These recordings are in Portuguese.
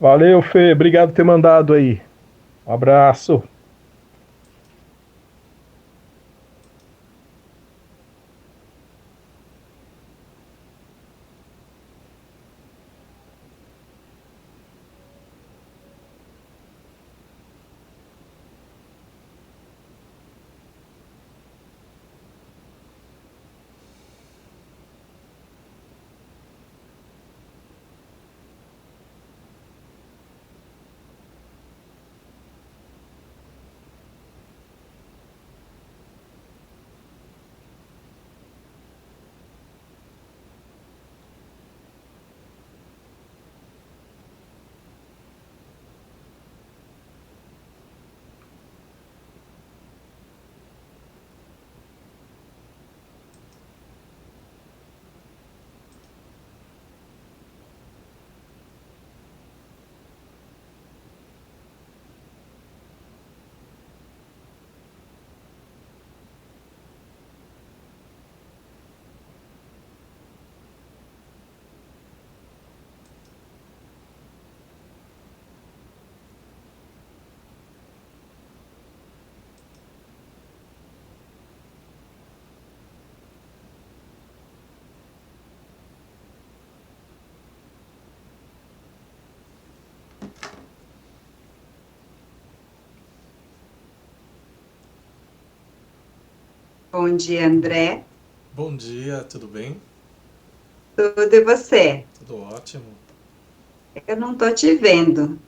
Valeu, Fê. Obrigado por ter mandado aí. Um abraço. Bom dia, André. Bom dia, tudo bem? Tudo e você? Tudo ótimo. Eu não tô te vendo.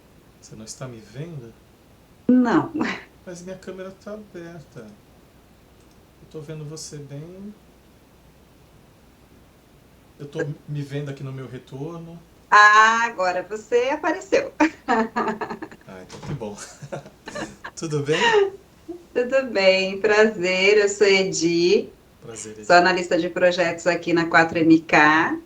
Você não está me vendo? Não. Mas minha câmera está aberta. Eu estou vendo você bem. Eu estou me vendo aqui no meu retorno. Ah, agora você apareceu. Ah, então que bom. Tudo bem? Tudo bem, prazer. Eu sou Edi, Prazer, sou Edi. analista de projetos aqui na 4MK.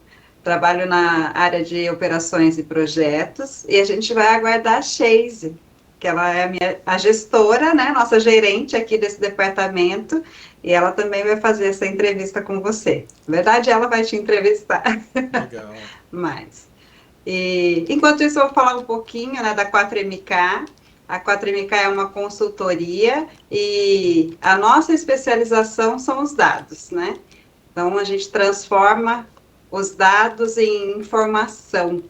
Trabalho na área de operações e projetos e a gente vai aguardar a Sheise, que ela é a gestora, né, nossa gerente aqui desse departamento, e ela também vai fazer essa entrevista com você. Na verdade, ela vai te entrevistar Legal. mais. E, enquanto isso, eu vou falar um pouquinho, né, da 4MK. A 4MK é uma consultoria e a nossa especialização são os dados, né? Então, a gente transforma os dados em informação.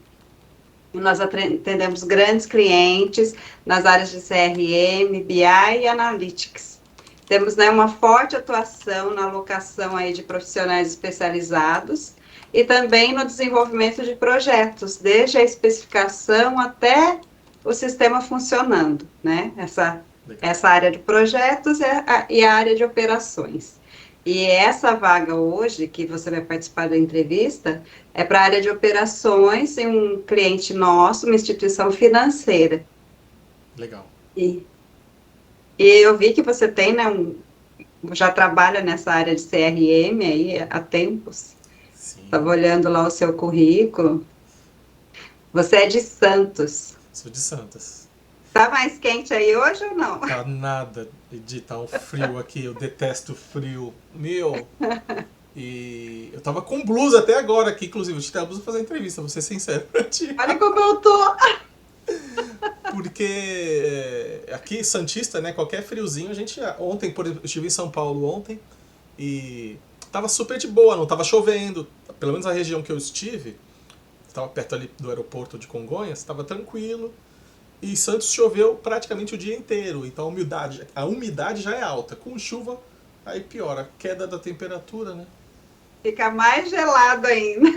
Nós atendemos grandes clientes nas áreas de CRM, BI e Analytics. Temos, né, uma forte atuação na alocação aí de profissionais especializados e também no desenvolvimento de projetos, desde a especificação até o sistema funcionando, né? Legal. Essa área de projetos e a área de operações. E essa vaga hoje, que você vai participar da entrevista, é para a área de operações em um cliente nosso, uma instituição financeira. Legal. E, e eu vi que você tem, né, já trabalha nessa área de CRM aí há tempos. Estava Sim. olhando lá o seu currículo. Você é de Santos. Sou de Santos. Tá mais quente aí hoje ou não? Tá nada, Edi, tá um frio aqui. Eu detesto frio. Meu. E eu tava com blusa até agora aqui, inclusive. Eu tirei a blusa pra fazer a entrevista, vou ser sincero pra ti. Olha como eu tô. Porque aqui, Santista, né? Qualquer friozinho, a gente. Ontem, por exemplo, eu estive em São Paulo ontem e tava super de boa, não tava chovendo. Pelo menos a região que eu estive, estava perto ali do aeroporto de Congonhas, estava tranquilo. E Santos choveu praticamente o dia inteiro, então a umidade já é alta. Com chuva, aí piora, queda da temperatura, né? Fica mais gelado ainda.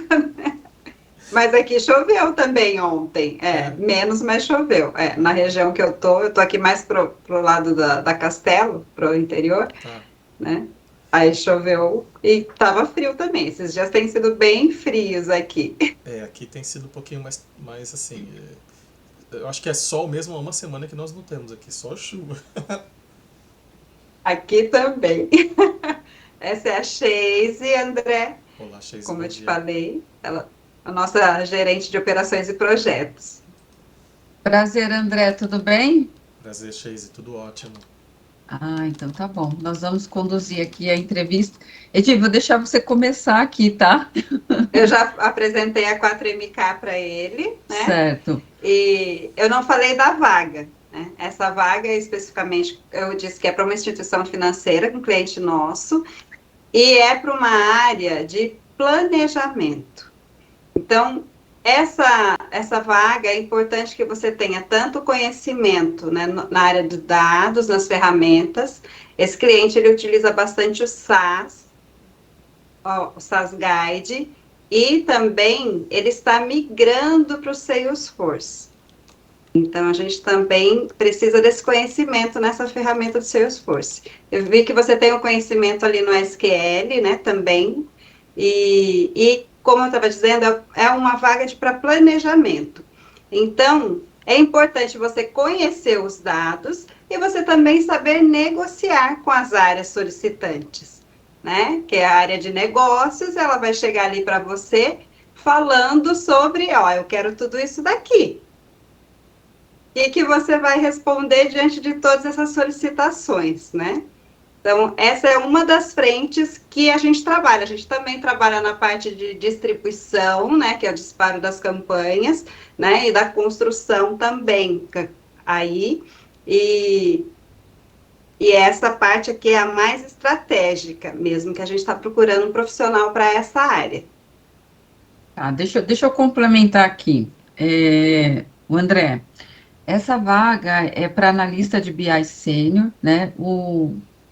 Mas aqui choveu também ontem. É, É, menos, mas choveu. É, na região que eu tô aqui mais pro lado da Castelo, pro interior, tá. né? Aí choveu e tava frio também. Esses dias têm sido bem frios aqui. Aqui tem sido um pouquinho mais assim. Eu acho que é sol mesmo há uma semana que nós não temos aqui, só chuva. Aqui também. Essa é a Sheise, André, Olá, Cheise, como bom eu te dia. falei, ela, a nossa gerente de operações e projetos. Prazer, André, tudo bem? Prazer, Cheise, tudo ótimo. Ah, então tá bom. Nós vamos conduzir aqui a entrevista. Edi, vou deixar você começar aqui, tá? Eu já apresentei a 4MK para ele, né? Certo. E eu não falei da vaga, né? Essa vaga, especificamente, eu disse que é para uma instituição financeira, um cliente nosso, e é para uma área de planejamento. Então, essa vaga é importante que você tenha tanto conhecimento, né, na área de dados, nas ferramentas. Esse cliente, ele utiliza bastante o SaaS, o SaaS Guide, e também ele está migrando para o Salesforce. Então, a gente também precisa desse conhecimento nessa ferramenta do Salesforce. Eu vi que você tem um conhecimento ali no SQL, né, também, e como eu estava dizendo, é uma vaga para planejamento. Então, é importante você conhecer os dados e você também saber negociar com as áreas solicitantes, né? Que é a área de negócios, ela vai chegar ali para você falando sobre, ó, eu quero tudo isso daqui. E que você vai responder diante de todas essas solicitações, né? Então, essa é uma das frentes que a gente trabalha. A gente também trabalha na parte de distribuição, né, que é o disparo das campanhas, né, e da construção também, aí, e essa parte aqui é a mais estratégica mesmo, que a gente está procurando um profissional para essa área. Tá, deixa eu complementar aqui. O André, essa vaga é para analista de BI sênior, né?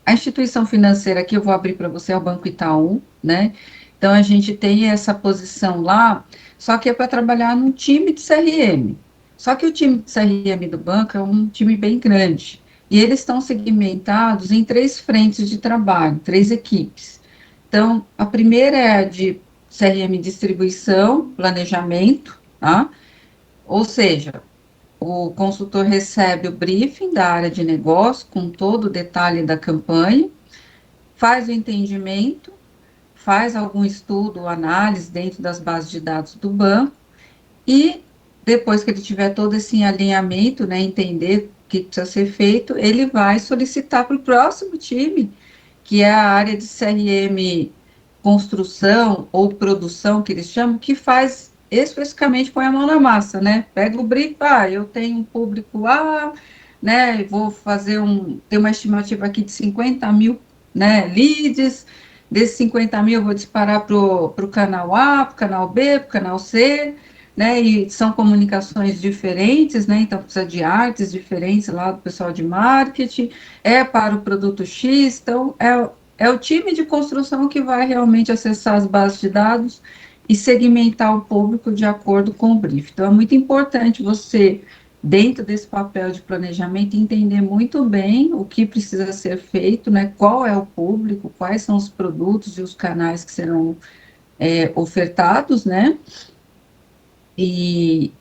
A instituição financeira que eu vou abrir para você é o Banco Itaú, né? Então, a gente tem essa posição lá, só que é para trabalhar num time de CRM. Só que o time de CRM do banco é um time bem grande. E eles estão segmentados em 3 frentes de trabalho, 3 equipes. Então, a primeira é a de CRM distribuição, planejamento, tá? Ou seja, o consultor recebe o briefing da área de negócio, com todo o detalhe da campanha, faz o entendimento, faz algum estudo, análise dentro das bases de dados do banco, e depois que ele tiver todo esse alinhamento, né, entender o que precisa ser feito, ele vai solicitar para o próximo time, que é a área de CRM construção ou produção, que eles chamam, que faz especificamente, põe a mão na massa, né? Pega o brief, eu tenho um público A, né? Vou fazer tem uma estimativa aqui de 50 mil, né, leads. Desses 50 mil eu vou disparar para o canal A, para o canal B, para o canal C, né? E são comunicações diferentes, né? Então precisa de artes diferentes lá do pessoal de marketing, para o produto X, então é o time de construção que vai realmente acessar as bases de dados e segmentar o público de acordo com o brief. Então, é muito importante você, dentro desse papel de planejamento, entender muito bem o que precisa ser feito, né, qual é o público, quais são os produtos e os canais que serão ofertados, né, e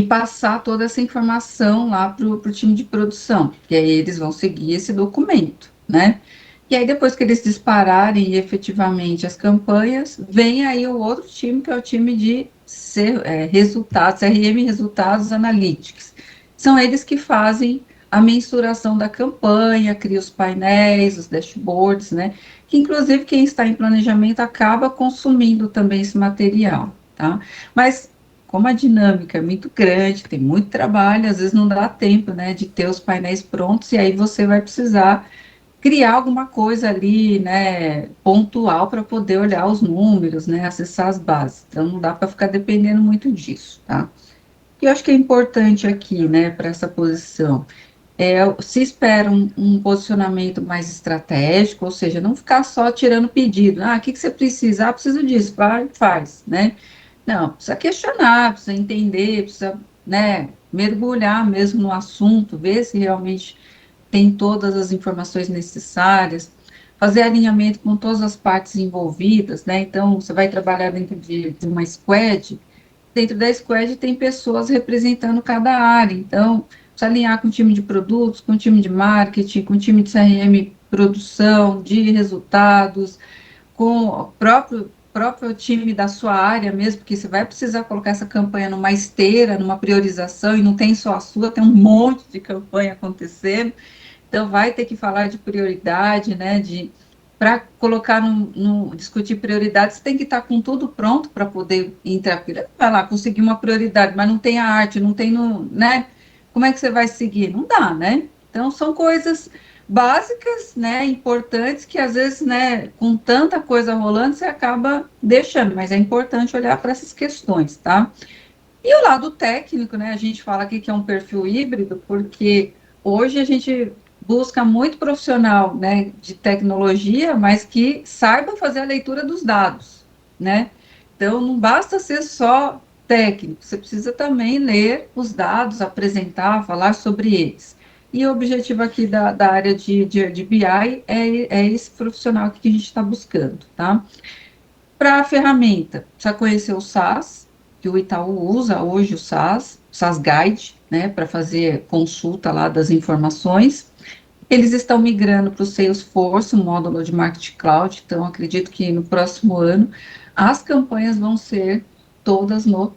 passar toda essa informação lá para o time de produção, que aí eles vão seguir esse documento, né. E aí, depois que eles dispararem efetivamente as campanhas, vem aí o outro time, que é o time de resultados, CRM Resultados Analytics. São eles que fazem a mensuração da campanha, criam os painéis, os dashboards, né? Que, inclusive, quem está em planejamento acaba consumindo também esse material, tá? Mas, como a dinâmica é muito grande, tem muito trabalho, às vezes não dá tempo, né, de ter os painéis prontos, e aí você vai precisar criar alguma coisa ali, né, pontual para poder olhar os números, né, acessar as bases. Então, não dá para ficar dependendo muito disso, tá? E eu acho que é importante aqui, né, para essa posição, se espera um posicionamento mais estratégico, ou seja, não ficar só tirando pedido. O que você precisa? Preciso disso, vai, faz, né? Não, precisa questionar, precisa entender, precisa, né, mergulhar mesmo no assunto, ver se realmente tem todas as informações necessárias, fazer alinhamento com todas as partes envolvidas, né? Então, você vai trabalhar dentro de uma squad, dentro da squad tem pessoas representando cada área, então, precisa alinhar com o time de produtos, com o time de marketing, com o time de CRM produção, de resultados, com o próprio time da sua área mesmo, porque você vai precisar colocar essa campanha numa esteira, numa priorização, e não tem só a sua, tem um monte de campanha acontecendo. Então, vai ter que falar de prioridade, né, de para colocar discutir prioridades, você tem que estar com tudo pronto para poder entrar. Vai lá, conseguir uma prioridade, mas não tem a arte, não tem, né? Como é que você vai seguir? Não dá, né? Então, são coisas básicas, né, importantes, que às vezes, né, com tanta coisa rolando, você acaba deixando, mas é importante olhar para essas questões, tá? E o lado técnico, né, a gente fala aqui que é um perfil híbrido, porque hoje a gente busca muito profissional, né, de tecnologia, mas que saiba fazer a leitura dos dados, né? Então, não basta ser só técnico, você precisa também ler os dados, apresentar, falar sobre eles. E o objetivo aqui da área de BI é esse profissional aqui que a gente está buscando, tá? Para a ferramenta, precisa conhecer o SAS, que o Itaú usa hoje o SAS Guide, né, para fazer consulta lá das informações. Eles estão migrando para o Salesforce, um módulo de Marketing Cloud, então acredito que no próximo ano as campanhas vão ser todas no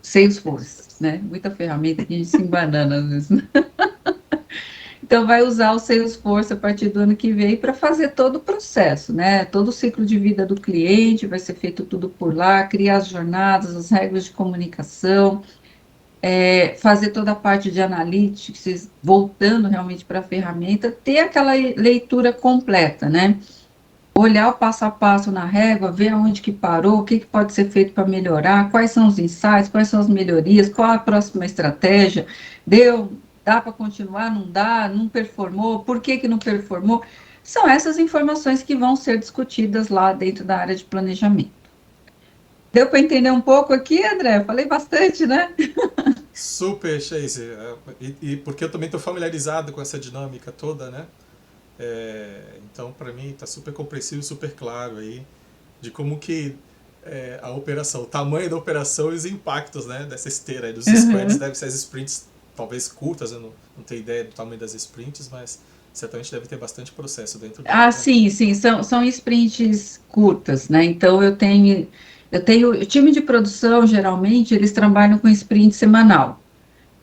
Salesforce, né? Muita ferramenta que a gente se embanana às vezes, né? Então, vai usar o Salesforce a partir do ano que vem para fazer todo o processo, né? Todo o ciclo de vida do cliente vai ser feito tudo por lá, criar as jornadas, as regras de comunicação, fazer toda a parte de analytics, voltando realmente para a ferramenta, ter aquela leitura completa, né? Olhar o passo a passo na régua, ver aonde que parou, o que pode ser feito para melhorar, quais são os insights, quais são as melhorias, qual a próxima estratégia, dá para continuar, não dá, não performou, por que não performou? São essas informações que vão ser discutidas lá dentro da área de planejamento. Deu para entender um pouco aqui, André? Falei bastante, né? Super, Chase. E porque eu também estou familiarizado com essa dinâmica toda, né? Então, para mim, está super compreensível, super claro aí de como que a operação, o tamanho da operação e os impactos, né, dessa esteira aí dos squads, deve ser as sprints talvez curtas, eu não tenho ideia do tamanho das sprints, mas certamente deve ter bastante processo dentro dela. Né? Sim, são sprints curtas, né? Então, eu tenho o time de produção, geralmente, eles trabalham com sprint semanal.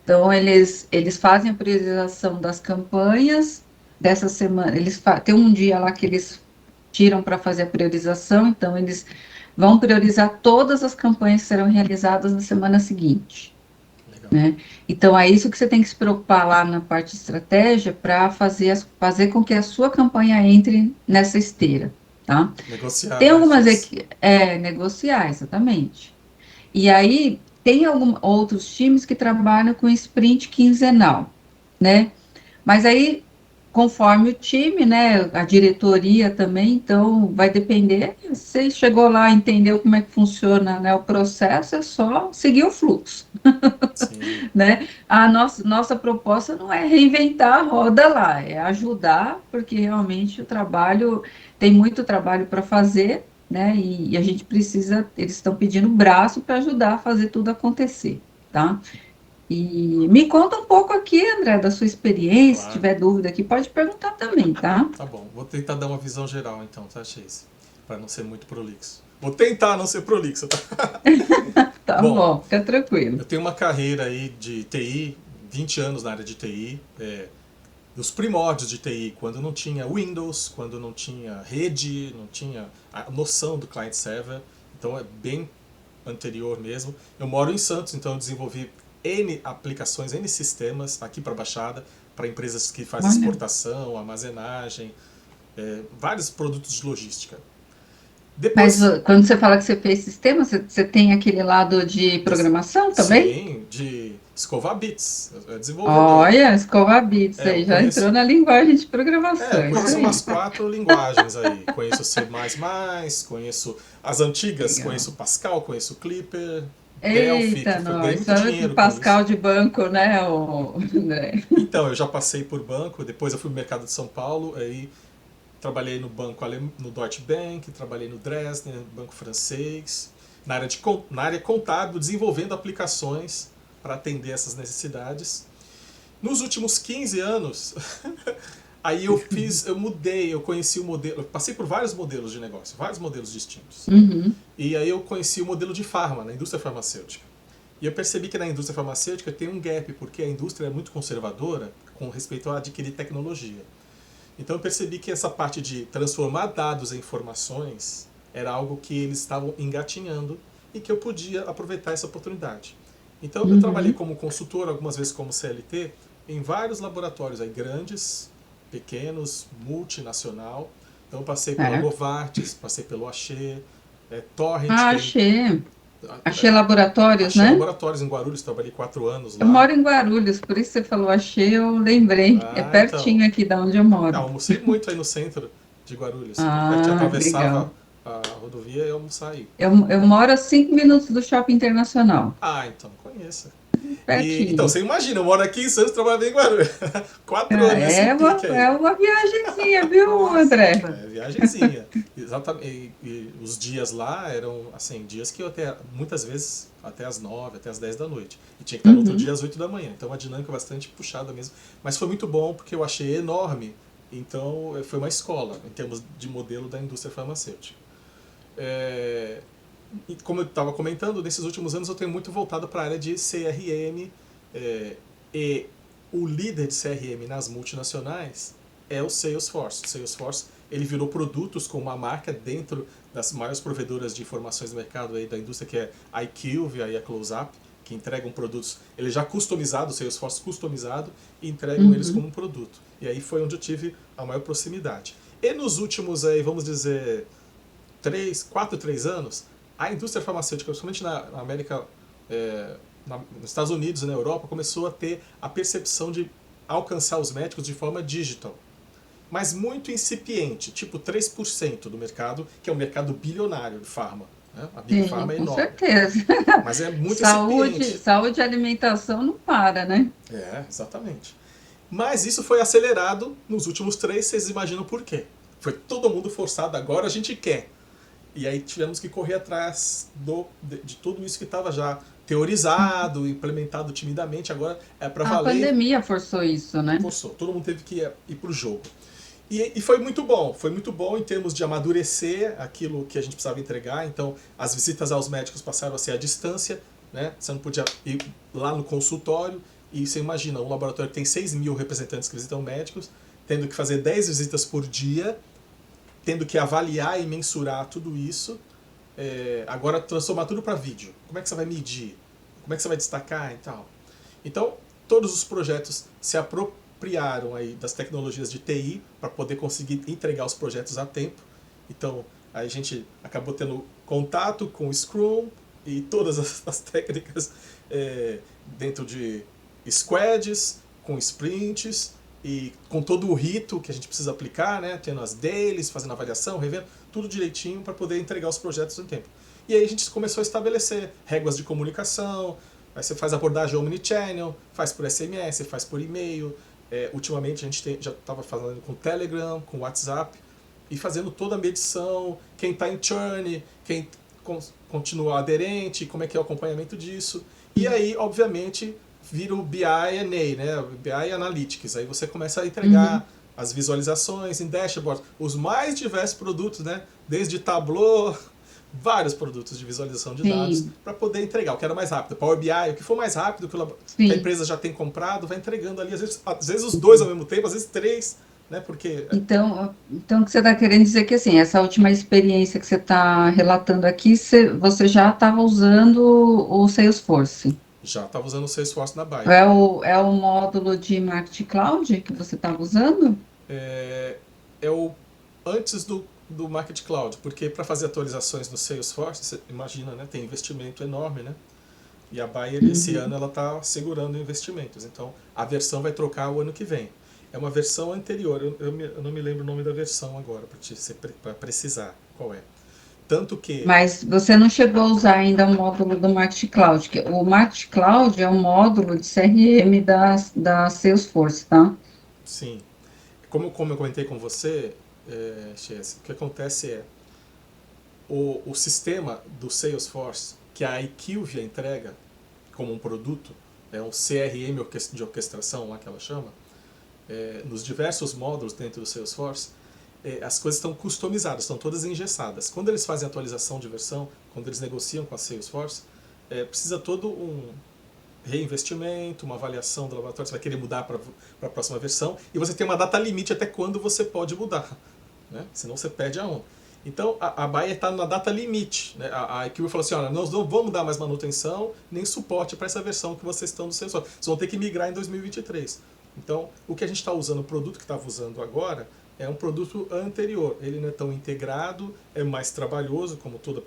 Então, eles fazem a priorização das campanhas dessa semana. Tem um dia lá que eles tiram para fazer a priorização, então eles vão priorizar todas as campanhas que serão realizadas na semana seguinte. Né? Então, é isso que você tem que se preocupar lá na parte de estratégia para fazer com que a sua campanha entre nessa esteira. Tá? Negociar. Tem algumas negociar, exatamente. E aí, tem outros times que trabalham com sprint quinzenal, né? Mas aí, conforme o time, né, a diretoria também, então vai depender, você chegou lá, entendeu como é que funciona, né, o processo, é só seguir o fluxo, né? A nossa proposta não é reinventar a roda lá, é ajudar, porque realmente tem muito trabalho para fazer, né, e a gente precisa, eles estão pedindo braço para ajudar a fazer tudo acontecer, tá? E me conta um pouco aqui, André, da sua experiência, Claro. Se tiver dúvida aqui, pode perguntar também, tá? Tá bom, vou tentar dar uma visão geral então, tá, Chase? Para não ser muito prolixo. Vou tentar não ser prolixo, tá? Tá bom, fica tranquilo. Eu tenho uma carreira aí de TI, 20 anos na área de TI, dos primórdios de TI, quando não tinha Windows, quando não tinha rede, não tinha a noção do client-server, então é bem anterior mesmo. Eu moro em Santos, então eu desenvolvi N aplicações, N sistemas aqui para a Baixada, para empresas que fazem exportação, armazenagem, vários produtos de logística. Mas quando você fala que você fez sistema, você tem aquele lado de programação também? Sim, de escovar bits, desenvolvedor. Olha, escovar bits aí, já entrou na linguagem de programação. Eu conheço umas 4 linguagens aí. Conheço C++, conheço as antigas, legal. Conheço Pascal, conheço Clipper, Delphi, que foi ganhei muito dinheiro Pascal de banco, né? Então, eu já passei por banco, depois eu fui no mercado de São Paulo, aí trabalhei no banco no Deutsche Bank, trabalhei no Dresdner, banco francês, na área contábil, desenvolvendo aplicações para atender essas necessidades. Nos últimos 15 anos, aí eu mudei, eu conheci o modelo, eu passei por vários modelos de negócio, vários modelos distintos. Uhum. E aí eu conheci o modelo de farma, na indústria farmacêutica. E eu percebi que na indústria farmacêutica tem um gap, porque a indústria é muito conservadora com respeito a adquirir tecnologia. Então eu percebi que essa parte de transformar dados em informações era algo que eles estavam engatinhando e que eu podia aproveitar essa oportunidade. Então eu trabalhei como consultor, algumas vezes como CLT, em vários laboratórios aí, grandes, pequenos, multinacional. Então eu passei pela Novartis, passei pelo Axê, Torrent. Axê Laboratórios, Axê né? Laboratórios em Guarulhos, trabalhei 4 anos lá. Eu moro em Guarulhos, por isso você falou Axê, eu lembrei. É pertinho então, aqui de onde eu moro. almocei muito aí no centro de Guarulhos. A gente Legal. atravessava a rodovia e ia almoçar aí. Eu moro a 5 minutos do Shopping Internacional. Então conheça. Pertinho. Então, você imagina, eu moro aqui em Santos, trabalhei em Guarulhos. 4 anos nesse pique aí. É uma viagenzinha, viu, André? Viagenzinha. Exatamente. E os dias lá eram, assim, dias que eu muitas vezes, até às 9, até às 10 da noite. E tinha que estar no outro dia às 8 da manhã. Então, uma dinâmica bastante puxada mesmo. Mas foi muito bom, porque eu achei enorme. Então, foi uma escola, em termos de modelo da indústria farmacêutica. E como eu estava comentando, nesses últimos anos eu tenho muito voltado para a área de CRM, e o líder de CRM nas multinacionais é o Salesforce. O Salesforce ele virou produtos com uma marca dentro das maiores provedoras de informações do mercado aí da indústria, que é a IQVIA e a CloseUp, que entregam produtos, ele já customizado, o Salesforce customizado, e entregam eles como um produto. E aí foi onde eu tive a maior proximidade. E nos últimos, aí, vamos dizer, 3 anos, a indústria farmacêutica, principalmente na América, nos Estados Unidos e na Europa, começou a ter a percepção de alcançar os médicos de forma digital. Mas muito incipiente, tipo 3% do mercado, que é um mercado bilionário de farma. Né? A Big Pharma é enorme. Com certeza. Mas é muito incipiente. Saúde e alimentação não para, né? Exatamente. Mas isso foi acelerado nos últimos 3, vocês imaginam por quê? Foi todo mundo forçado, agora a gente quer. E aí tivemos que correr atrás de tudo isso que estava já teorizado, implementado timidamente, agora é para valer. A pandemia forçou isso, né? Forçou, todo mundo teve que ir para o jogo. E foi muito bom em termos de amadurecer aquilo que a gente precisava entregar. Então, as visitas aos médicos passaram a ser à distância, né? Você não podia ir lá no consultório, e você imagina, um laboratório que tem 6.000 representantes que visitam médicos, tendo que fazer 10 visitas por dia, tendo que avaliar e mensurar tudo isso, agora transformar tudo para vídeo. Como é que você vai medir? Como é que você vai destacar e tal? Então, todos os projetos se apropriaram aí das tecnologias de TI para poder conseguir entregar os projetos a tempo. Então, a gente acabou tendo contato com o Scrum e todas as técnicas dentro de squads, com sprints, e com todo o rito que a gente precisa aplicar, né? Tendo as dailies, fazendo avaliação, revendo, tudo direitinho para poder entregar os projetos em tempo. E aí a gente começou a estabelecer regras de comunicação, aí você faz abordagem omnichannel, faz por SMS, faz por e-mail. Ultimamente a gente já estava fazendo com Telegram, com WhatsApp, e fazendo toda a medição, quem está em churn, quem continua aderente, como é que é o acompanhamento disso. E aí, obviamente, vira o BI&A, né? O BI Analytics. Aí você começa a entregar as visualizações em dashboards, os mais diversos produtos, né? Desde Tableau, vários produtos de visualização de dados, para poder entregar o que era mais rápido. Power BI, o que for mais rápido, que a empresa já tem comprado, vai entregando ali, às vezes os 2 ao mesmo tempo, às vezes 3, né? Porque... Então, o que você está querendo dizer que, assim, essa última experiência que você está relatando aqui, você já estava usando o Salesforce? Já estava usando o Salesforce na Bayer. É o módulo de Marketing Cloud que você estava usando? Antes do Marketing Cloud, porque para fazer atualizações no Salesforce, você imagina, né, tem investimento enorme, né? E a Bayer, esse ano, ela está segurando investimentos. Então, a versão vai trocar o ano que vem. É uma versão anterior, eu não me lembro o nome da versão agora, para precisar qual é. Tanto que... Mas você não chegou a usar ainda o módulo do Marketing Cloud, que o Marketing Cloud é um módulo de CRM da Salesforce, tá? Sim. Como eu comentei com você, Chess, o que acontece o sistema do Salesforce, que a IQVIA entrega como um produto, é um CRM de orquestração, lá que ela chama, nos diversos módulos dentro do Salesforce, as coisas estão customizadas, estão todas engessadas. Quando eles fazem atualização de versão, quando eles negociam com a Salesforce, precisa todo reinvestimento, uma avaliação do laboratório, você vai querer mudar para a próxima versão, e você tem uma data limite até quando você pode mudar, né? Senão você perde a onda. Então a Bayer está na data limite, né? A equipe falou assim, olha, nós não vamos dar mais manutenção nem suporte para essa versão que vocês estão do sensor, vocês vão ter que migrar em 2023. Então o que a gente está usando, o produto que estava usando agora, é um produto anterior, ele não é tão integrado, é mais trabalhoso, como toda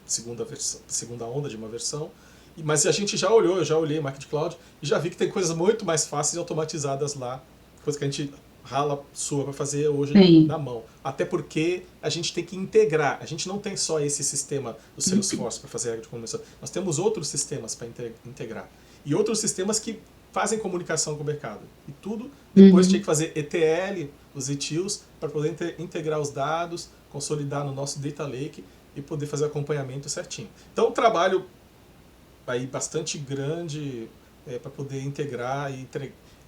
segunda onda de uma versão, mas a gente já olhou, eu já olhei Market Cloud e já vi que tem coisas muito mais fáceis e automatizadas lá, coisa que a gente rala sua para fazer hoje Sim. na mão. Até porque a gente tem que integrar, a gente não tem só esse sistema do Salesforce para fazer a de comunicação, nós temos outros sistemas para integrar. E outros sistemas que fazem comunicação com o mercado. E tudo, depois tinha que fazer ETL, os ETLs, para poder integrar os dados, consolidar no nosso Data Lake e poder fazer o acompanhamento certinho. Então, um trabalho aí bastante grande para poder integrar e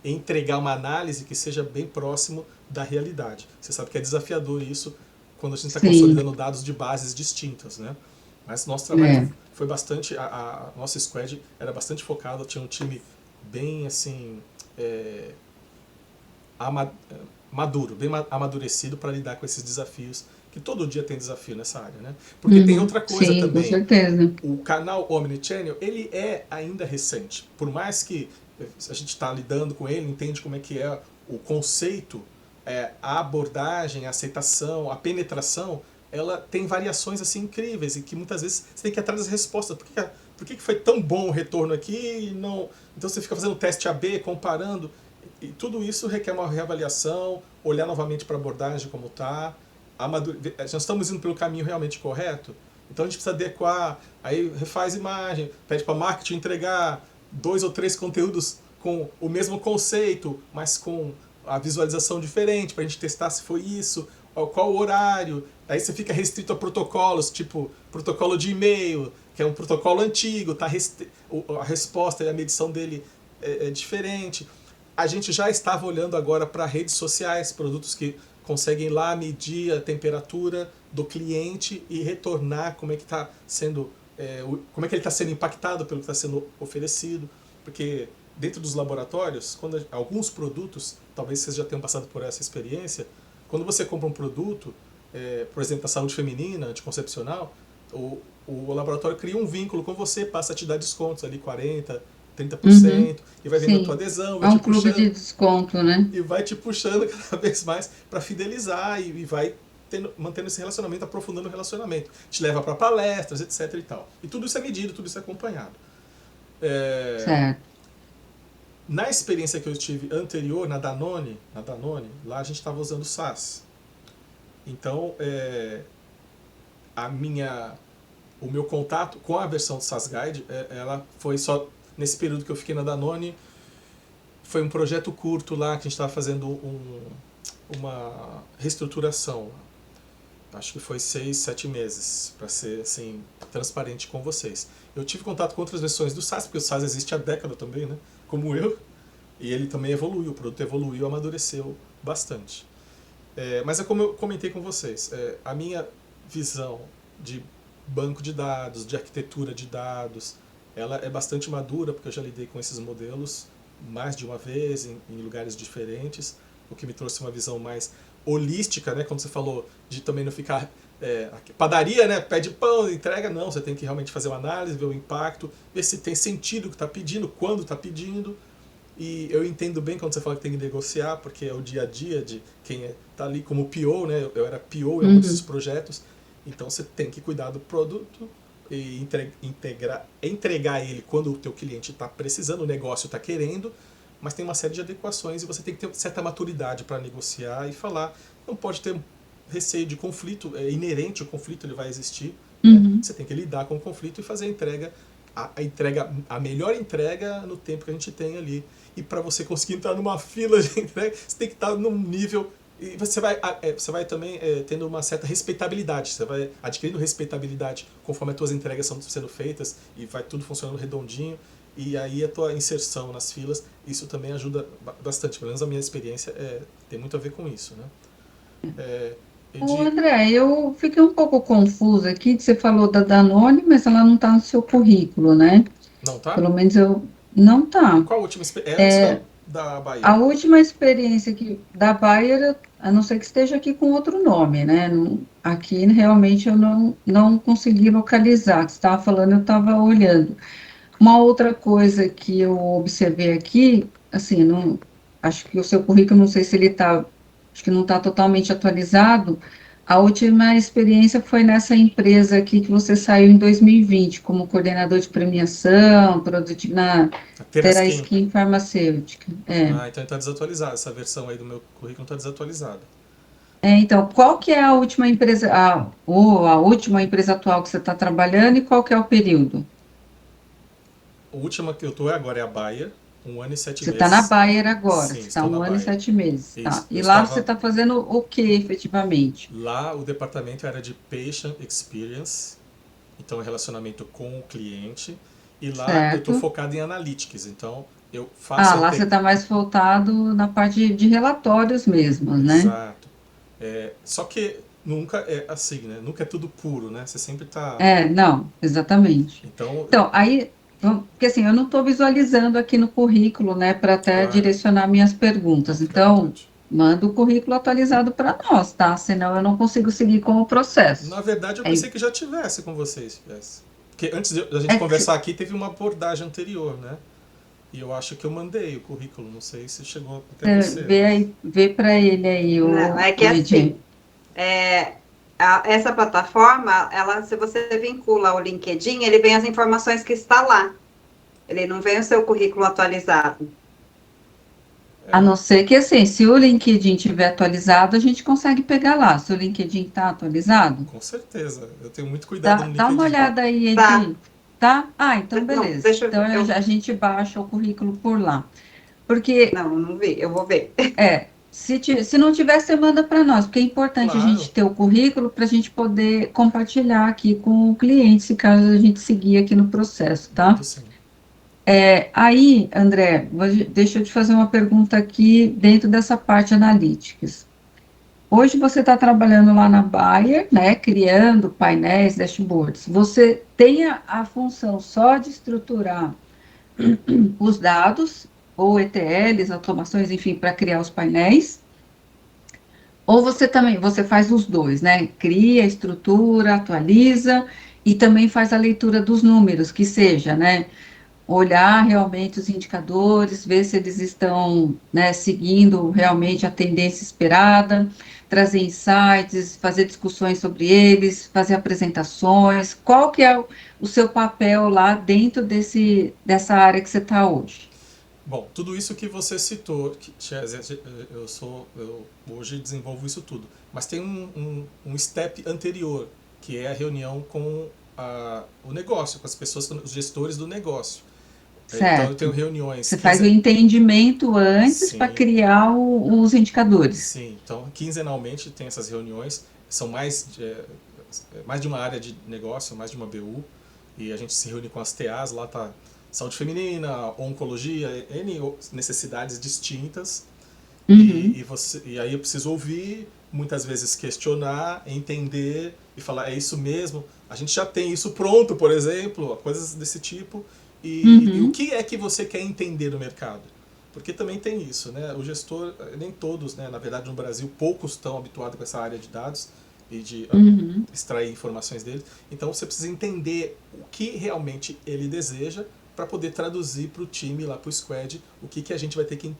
entregar uma análise que seja bem próximo da realidade. Você sabe que é desafiador isso quando a gente está consolidando dados de bases distintas, né? Mas nosso trabalho foi bastante, a nossa squad era bastante focada, tinha um time bem assim maduro, bem amadurecido para lidar com esses desafios, que todo dia tem desafio nessa área, né? Porque tem outra coisa também. Com certeza. O canal Omnichannel, ele é ainda recente. Por mais que a gente está lidando com ele, entende como é que é o conceito, a abordagem, a aceitação, a penetração, ela tem variações assim incríveis e que muitas vezes você tem que ir atrás das respostas. Por que foi tão bom o retorno aqui e não... Então você fica fazendo teste A/B, comparando. E tudo isso requer uma reavaliação, olhar novamente para a abordagem como está. Nós estamos indo pelo caminho realmente correto? Então a gente precisa adequar, aí refaz imagem, pede para marketing entregar 2 ou 3 conteúdos com o mesmo conceito, mas com a visualização diferente, para a gente testar se foi isso, qual o horário. Aí você fica restrito a protocolos, tipo protocolo de e-mail, que é um protocolo antigo, tá a resposta e a medição dele é diferente. A gente já estava olhando agora para redes sociais, produtos que conseguem lá medir a temperatura do cliente e retornar como é que está sendo, como é que ele está sendo impactado pelo que está sendo oferecido, porque dentro dos laboratórios, quando alguns produtos, talvez vocês já tenham passado por essa experiência, quando você compra um produto, por exemplo, da saúde feminina, anticoncepcional, o laboratório cria um vínculo com você, passa a te dar descontos ali, 40%, 30%, e vai vendo a tua adesão, vai É um te puxando, clube de desconto, né? e vai te puxando cada vez mais para fidelizar e vai mantendo esse relacionamento, aprofundando o relacionamento. Te leva para palestras, etc. e tal. E tudo isso é medido, tudo isso é acompanhado. Certo. Na experiência que eu tive anterior, na Danone, lá a gente estava usando SaaS. Então, o meu contato com a versão do SaaS Guide, ela foi só nesse período que eu fiquei na Danone. Foi um projeto curto lá, que a gente estava fazendo uma reestruturação. Acho que foi 6, 7 meses, para ser assim, transparente com vocês. Eu tive contato com outras versões do SaaS, porque o SaaS existe há década também, né? Como eu. E ele também evoluiu, o produto evoluiu, amadureceu bastante. Mas é como eu comentei com vocês, a minha visão de banco de dados, de arquitetura de dados, ela é bastante madura, porque eu já lidei com esses modelos mais de uma vez, em lugares diferentes, o que me trouxe uma visão mais holística, né? Como você falou, de também não ficar... padaria, né? Pede pão, entrega. Não, você tem que realmente fazer uma análise, ver o impacto, ver se tem sentido o que está pedindo, quando está pedindo. E eu entendo bem quando você fala que tem que negociar, porque é o dia a dia de quem está ali como PO, né? Eu era PO em alguns desses projetos. Então você tem que cuidar do produto e entregar ele quando o teu cliente está precisando, o negócio está querendo, mas tem uma série de adequações e você tem que ter certa maturidade para negociar e falar. Não pode ter receio de conflito, é inerente, o conflito ele vai existir. Né? Você tem que lidar com o conflito e fazer a melhor entrega no tempo que a gente tem ali. E para você conseguir entrar numa fila de entrega, você tem que estar num nível... E você vai também tendo uma certa respeitabilidade, você vai adquirindo respeitabilidade conforme as tuas entregas estão sendo feitas e vai tudo funcionando redondinho. E aí a tua inserção nas filas, isso também ajuda bastante. Pelo menos a minha experiência tem muito a ver com isso. Né? André, eu fiquei um pouco confusa aqui, que você falou da Danone, mas ela não está no seu currículo, né? Não tá? Pelo menos eu não tá. Qual a última experiência? É antes da Bahia. A última experiência da Bayer, a não ser que esteja aqui com outro nome, né? Aqui realmente eu não consegui localizar. Você estava falando, eu estava olhando. Uma outra coisa que eu observei aqui, assim, não, acho que o seu currículo, não sei se ele está, acho que não está totalmente atualizado. A última experiência foi nessa empresa aqui que você saiu em 2020, como coordenador de premiação, na A Teraskin. Teraskin Farmacêutica. Ah, então está desatualizado. Essa versão aí do meu currículo está desatualizada. Então, qual que é a última empresa, a última empresa atual que você está trabalhando e qual que é o período? A última que eu estou agora é a Bayer, 1 ano e 7 Você está na meses. Bayer agora, Sim, você está estou na 1 ano e Bayer. 7 meses, Isso. tá? E Eu lá estava... você está fazendo o que, efetivamente? Lá o departamento era de Patient Experience, então é relacionamento com o cliente. E lá eu estou Certo? focado em Analytics, então eu faço Lá você está mais voltado na parte de relatórios mesmo, né? Exato. Só que nunca é assim, né? Nunca é tudo puro, né? Você sempre está... Não, exatamente. Então, Então, aí, porque assim, eu não estou visualizando aqui no currículo, né, para até claro, direcionar minhas não, perguntas. fica à Então, vontade. manda o currículo atualizado para nós, tá? Senão eu não consigo seguir com o processo. Na verdade, eu É, pensei que já tivesse com vocês. Tivesse. Porque antes da gente é conversar aqui, teve uma abordagem anterior, né? E eu acho que eu mandei o currículo, não sei se chegou até você, mas... vê para ele aí, Não, é que o Edi. assim, é, essa plataforma, ela, se você vincula o LinkedIn, ele vem as informações que está lá. Ele não vem o seu currículo atualizado. A não ser que, assim, se o LinkedIn tiver atualizado, a gente consegue pegar lá. Se o LinkedIn está atualizado, Com certeza. Eu tenho muito cuidado no dá uma LinkedIn. olhada aí, Tá, Edi, tá? Então não, beleza. deixa Então eu, a gente baixa o currículo por lá. Porque, não vi, eu vou ver. se não tiver, você manda para nós, porque é importante a Claro, gente ter o currículo para a gente poder compartilhar aqui com o cliente, se caso a gente seguir aqui no processo, mando tá? sim. Aí, André, deixa eu te fazer uma pergunta aqui dentro dessa parte analíticas. Hoje você está trabalhando lá na Bayer, né, criando painéis, dashboards. Você tem a função só de estruturar os dados, ou ETLs, automações, enfim, para criar os painéis? Ou você faz os dois, né? Cria, estrutura, atualiza e também faz a leitura dos números, que seja, né? Olhar realmente os indicadores, ver se eles estão, né, seguindo realmente a tendência esperada, trazer insights, fazer discussões sobre eles, fazer apresentações. Qual que é o seu papel lá dentro dessa área que você está hoje? Bom, tudo isso que você citou, eu hoje desenvolvo isso tudo. Mas tem um step anterior, que é a reunião com o negócio, com as pessoas, com os gestores do negócio. Então eu tenho Certo. reuniões Você faz o entendimento antes para sim, criar os indicadores. sim. Então quinzenalmente tem essas reuniões, são mais de uma área de negócio, mais de uma BU, e a gente se reúne com as TAs, lá tá saúde feminina, oncologia, N necessidades distintas, Uhum. e aí eu preciso ouvir, muitas vezes questionar, entender e falar, é isso mesmo? A gente já tem isso pronto, por exemplo, coisas desse tipo, e o Uhum. que é que você quer entender no mercado? Porque também tem isso, né? O gestor, nem todos, né? Na verdade no Brasil poucos estão habituados com essa área de dados e de Uhum. extrair informações dele. Então você precisa entender o que realmente ele deseja para poder traduzir para o time, lá para o squad, o que a gente vai ter que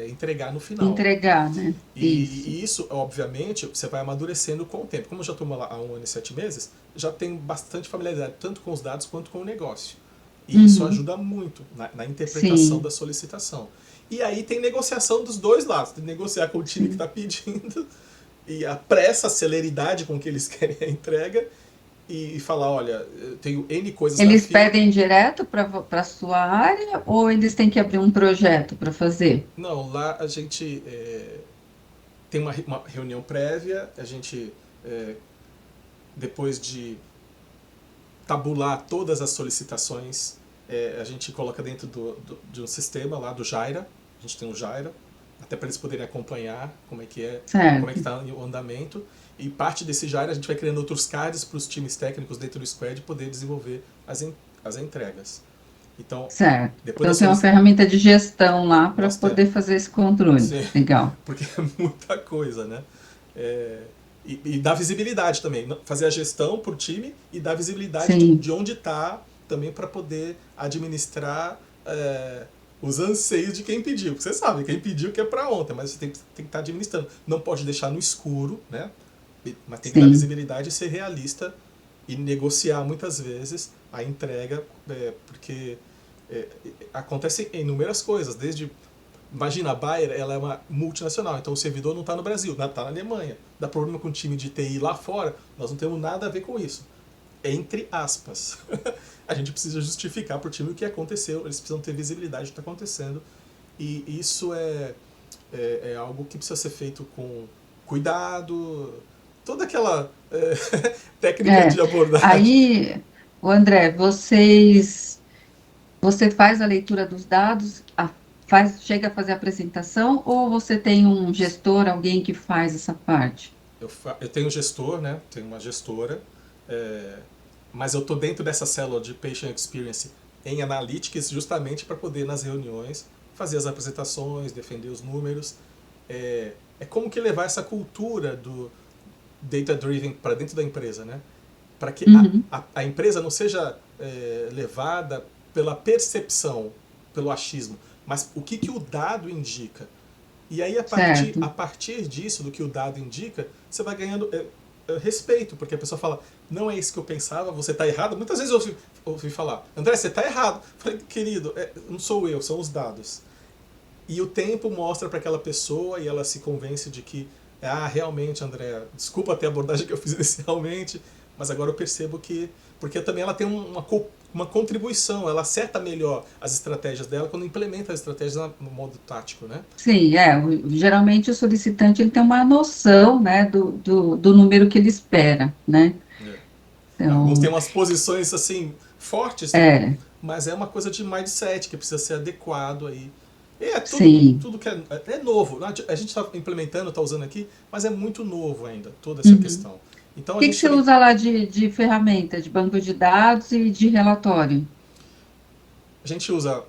entregar no final. Entregar, né? Isso. E isso, obviamente, você vai amadurecendo com o tempo. Como eu já estou lá há 1 ano e 7 meses, já tenho bastante familiaridade, tanto com os dados quanto com o negócio. E isso Uhum. ajuda muito na interpretação Sim, da solicitação. E aí tem negociação dos dois lados. Tem que negociar com o time que sim. está pedindo e a pressa, a celeridade com que eles querem a entrega e falar, olha, eu tenho N coisas na Eles fila. pedem direto para a sua área ou eles têm que abrir um projeto para fazer? Não, lá a gente tem uma reunião prévia, a gente, depois de tabular todas as solicitações, a gente coloca dentro de um sistema lá do Jira, a gente tem um Jira, até para eles poderem acompanhar como é que Certo. está o andamento, e parte desse Jira a gente vai criando outros cards para os times técnicos dentro do Squad poder desenvolver as entregas. Então, Certo. depois Então da tem uma solicitação, ferramenta de gestão lá para nós poder temos. fazer esse controle. Sim, Legal. porque é muita coisa, né? É, e dá visibilidade também. Fazer a gestão por time e dar visibilidade Sim, de onde está também para poder administrar os anseios de quem pediu. Porque você sabe, quem pediu que é para ontem, mas você tem que estar administrando. Não pode deixar no escuro, né? Mas tem que dar sim. visibilidade e ser realista e negociar muitas vezes a entrega, porque acontecem inúmeras coisas, desde imagina, a Bayer, ela é uma multinacional, então o servidor não está no Brasil, está na Alemanha. Dá problema com o time de TI lá fora, nós não temos nada a ver com isso. Entre aspas. A gente precisa justificar para o time o que aconteceu, eles precisam ter visibilidade do que está acontecendo. E isso é algo que precisa ser feito com cuidado, toda aquela técnica É. de abordagem. Aí, o André, você faz a leitura dos dados, chega a fazer a apresentação, ou você tem um gestor, alguém que faz essa parte? Eu tenho um gestor, né? Tenho uma gestora, é, mas eu estou dentro dessa célula de Patient Experience em Analytics justamente para poder, nas reuniões, fazer as apresentações, defender os números. É como que levar essa cultura do data-driven para dentro da empresa, né? Para que Uhum, a empresa não seja levada pela percepção, pelo achismo, mas o que o dado indica. E aí, certo. a partir disso, do que o dado indica, você vai ganhando respeito, porque a pessoa fala, não é isso que eu pensava, você está errado. Muitas vezes eu ouvi falar, André, você está errado. Eu falei, querido, não sou eu, são os dados. E o tempo mostra para aquela pessoa e ela se convence de que, realmente, André, desculpa ter a abordagem que eu fiz inicialmente, mas agora eu percebo que... Porque também ela tem uma contribuição, ela acerta melhor as estratégias dela quando implementa as estratégias no modo tático, né? Sim, geralmente o solicitante ele tem uma noção, né, do número que ele espera, né? É. Alguns têm Então, umas posições assim fortes, é, mas é uma coisa de mindset que precisa ser adequado aí. E é sim. tudo que é novo. A gente está implementando, está usando aqui, mas é muito novo ainda, toda essa Uhum. questão. Então O a que gente você também. usa lá de ferramenta, de banco de dados e de relatório? A gente usa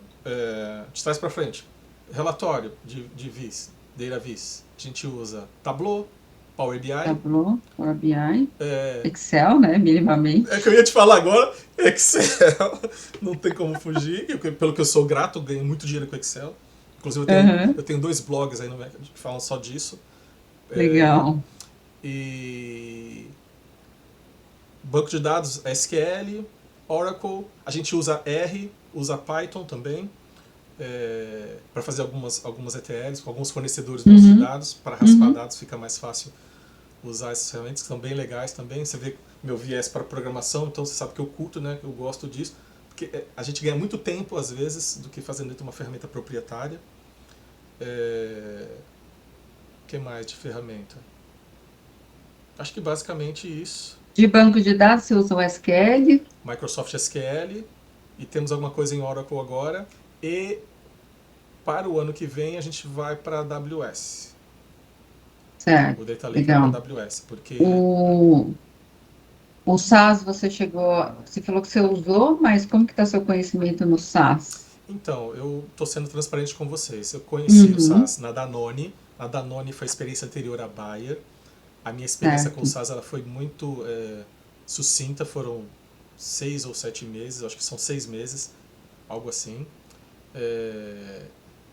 de trás para frente. Relatório de Vis, Data Vis. A gente usa Tableau, Power BI. Tableau, Power BI, É, Excel, né, é que minimamente. eu ia te falar agora, Excel. Não tem como fugir. Pelo que eu sou grato, eu ganho muito dinheiro com Excel. Inclusive Aham, eu tenho 2 blogs aí no Mac que falam só disso. É, legal. e banco de dados SQL, Oracle. A gente usa R, usa Python também. Para fazer algumas ETLs com alguns fornecedores nossos de Uhum, dados. Para raspar uhum. dados fica mais fácil usar essas ferramentas que são bem legais também. Você vê meu viés para programação, então você sabe que eu curto, né? Eu gosto disso. Porque a gente ganha muito tempo, às vezes, do que fazendo dentro de uma ferramenta proprietária. O que mais de ferramenta? Acho que basicamente isso. De banco de dados, você usa o SQL? Microsoft SQL e temos alguma coisa em Oracle agora. E para o ano que vem a gente vai para a AWS. Certo, O Data Lake vai para legal. a AWS, porque O, o SAS você falou que você usou, mas como que está seu conhecimento no SAS? então, eu estou sendo transparente com vocês. Eu conheci o Uhum, SaaS na Danone. A Danone foi a experiência anterior à Bayer. A minha experiência com o certo. SaaS ela foi muito sucinta, foram 6 ou 7 meses, acho que são 6 meses, algo assim. É,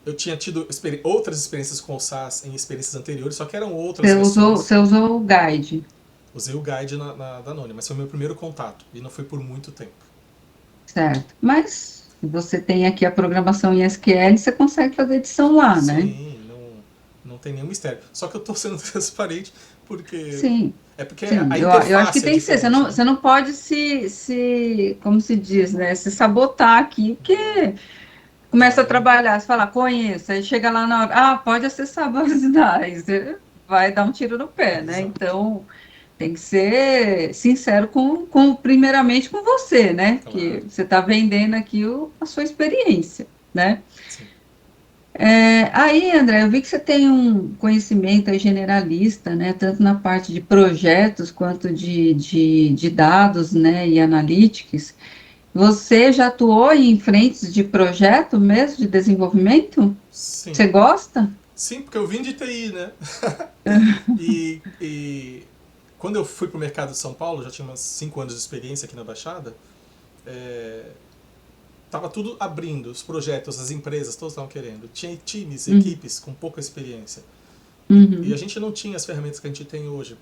eu tinha tido outras experiências com o SaaS em experiências anteriores, só que eram outras Você versões. usou o Guide, Usei o Guide na Danone, mas foi o meu primeiro contato e não foi por muito tempo. certo? Mas se você tem aqui a programação em SQL, você consegue fazer edição lá, né? Sim, não tem nenhum mistério. Só que eu estou sendo transparente porque Sim, porque sim. a Eu acho que interface é tem que ser. diferente, né? Você não pode como se diz, né? Se sabotar aqui, porque começa a Não, trabalhar, você fala, conheço, aí chega lá na hora, pode acessar banco de dados, vai dar um tiro no pé, né? exato. Então, tem que ser sincero primeiramente com você, né? Que Claro, você está vendendo aqui a sua experiência, né? sim. Aí, André, eu vi que você tem um conhecimento aí generalista, né? Tanto na parte de projetos quanto de dados, né? E analytics. Você já atuou em frentes de projeto mesmo, de desenvolvimento? Sim. Você gosta? Sim, porque eu vim de TI, né? E quando eu fui pro mercado de São Paulo, já tinha uns 5 anos de experiência aqui na Baixada, tava tudo abrindo, os projetos, as empresas, todos estavam querendo. Tinha times, equipes com pouca experiência. E a gente não tinha as ferramentas que a gente tem hoje.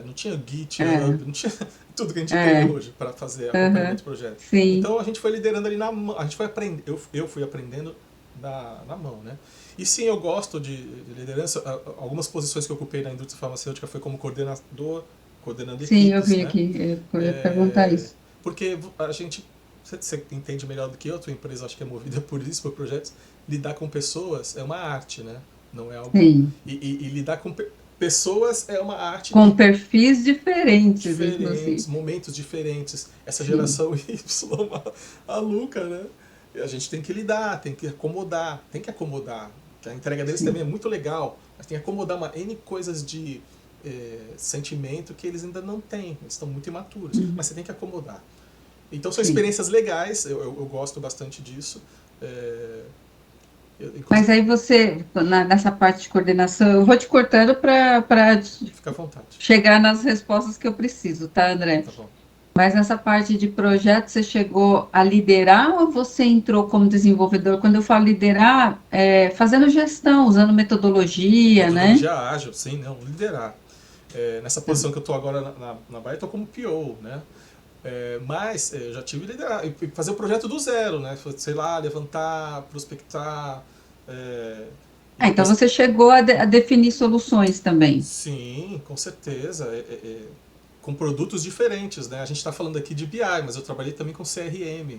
Não tinha GitHub, não tinha tudo que a gente tem hoje para fazer acompanhamento de projeto. Sim. Então a gente foi liderando ali na mão, a gente foi aprendendo, eu fui aprendendo na mão, né? E sim, eu gosto de liderança. Algumas posições que eu ocupei na indústria farmacêutica foi como coordenador, coordenando equipes. Sim, eu vi né? aqui, eu ia perguntar isso. Porque a gente, você entende melhor do que eu, a tua empresa acho que é movida por isso, por projetos, lidar com pessoas é uma arte, né? Não é algo... Sim. E lidar com pessoas é uma arte... Com perfis diferentes, diferentes, inclusive. momentos diferentes. Essa geração Y, maluca, né? A gente tem que lidar, tem que acomodar. A entrega deles também é muito legal, mas tem que acomodar uma N coisas de sentimento que eles ainda não têm. Eles estão muito imaturos, mas você tem que acomodar. Então são experiências legais, eu gosto bastante disso. Mas aí você, nessa parte de coordenação, eu vou te cortando para Fica à vontade. chegar nas respostas que eu preciso, tá, André? Tá bom. Mas nessa parte de projeto, você chegou a liderar ou você entrou como desenvolvedor? Quando eu falo liderar, fazendo gestão, usando metodologia, né? Metodologia ágil, sim, não, liderar. Nessa posição que eu estou agora na Bahia, eu estou como PO, né? Mas eu já tive liderar e fazer o projeto do zero, né? Sei lá, levantar, prospectar. Então você chegou a definir soluções também. Sim, com certeza. Com produtos diferentes, né? A gente está falando aqui de BI, mas eu trabalhei também com CRM.